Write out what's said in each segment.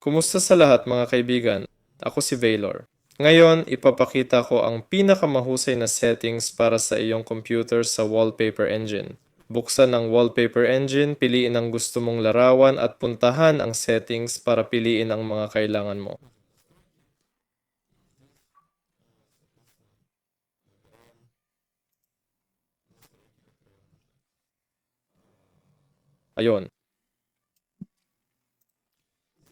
Kumusta sa lahat mga kaibigan? Ako si Vaylor. Ngayon, ipapakita ko ang pinakamahusay na settings para sa iyong computer sa Wallpaper Engine. Buksan ang Wallpaper Engine, piliin ang gusto mong larawan at puntahan ang settings para piliin ang mga kailangan mo. Ayon.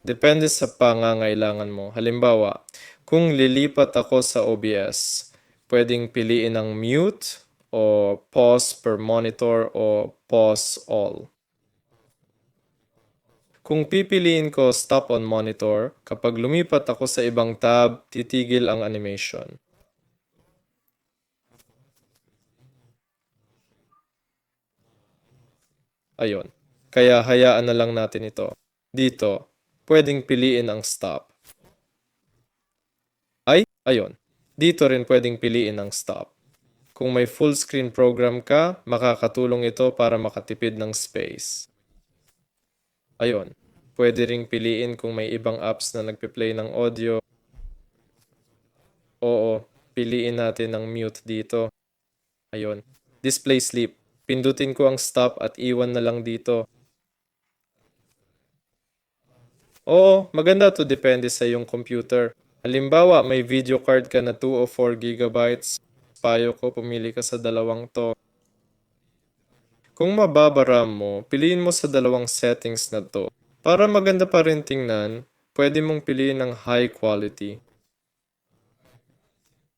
Depende sa pangangailangan mo. Halimbawa, kung lilipat ako sa OBS, pwedeng piliin ang mute o pause per monitor o pause all. Kung pipiliin ko stop on monitor, kapag lumipat ako sa ibang tab, titigil ang animation. Ayon. Kaya hayaan na lang natin ito. Dito, pwedeng piliin ang stop. Ayon. Dito rin pwedeng piliin ang stop. Kung may full screen program ka, makakatulong ito para makatipid ng space. Ayon. Pwede ring piliin kung may ibang apps na nagpe-play ng audio. Oo, piliin natin ang mute dito. Ayon. Display sleep. Pindutin ko ang stop at iwan na lang dito. Oo, maganda to, depende sa iyong computer. Halimbawa, may video card ka na 2 o 4 gigabytes. Payo ko, pumili ka sa dalawang to. Kung mababa RAM mo, piliin mo sa dalawang settings na to. Para maganda pa rin tingnan, pwede mong piliin ng high quality.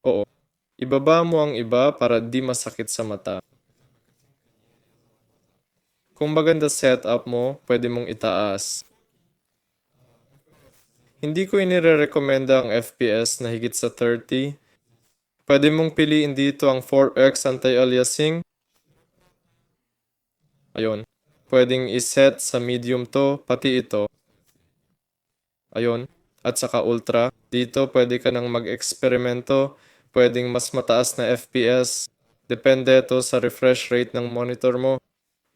Oo, ibaba mo ang iba para di masakit sa mata. Kung maganda setup mo, pwede mong itaas. Hindi ko inire-recommenda ang FPS na higit sa 30. Pwede mong piliin dito ang 4x anti-aliasing. Ayon. Pwedeng iset sa medium to, pati ito. Ayon. At saka ultra. Dito pwede ka nang mag-eksperimento. Pwedeng mas mataas na FPS. Depende to sa refresh rate ng monitor mo.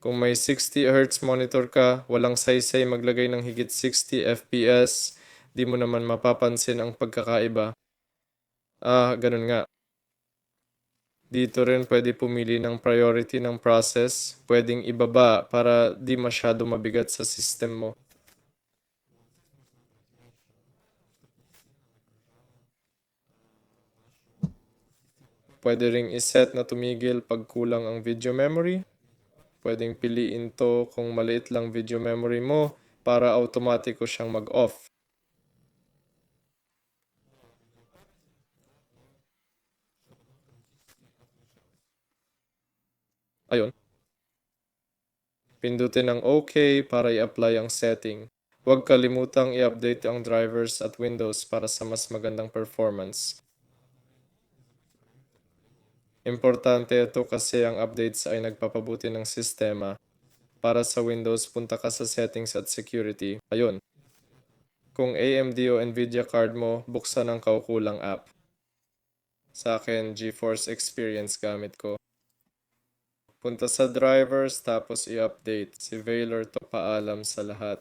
Kung may 60 Hz monitor ka, walang saysay maglagay ng higit 60 FPS. Di mo naman mapapansin ang pagkakaiba. Ganun nga. Dito rin pwede pumili ng priority ng process. Pwedeng ibaba para di masyado mabigat sa system mo. Pwede ring iset na tumigil pag kulang ang video memory. Pwedeng piliin to kung maliit lang video memory mo para automatiko siyang mag-off. Ayun. Pindutin ang OK para i-apply ang setting. Huwag kalimutang i-update ang drivers at Windows para sa mas magandang performance. Importante ito kasi ang updates ay nagpapabuti ng sistema. Para sa Windows, punta ka sa Settings at Security. Ayun. Kung AMD o Nvidia card mo, buksan ang kaukulang app. Sa akin, GeForce Experience gamit ko. Punta sa drivers tapos i-update. Si Valor to, paalam sa lahat.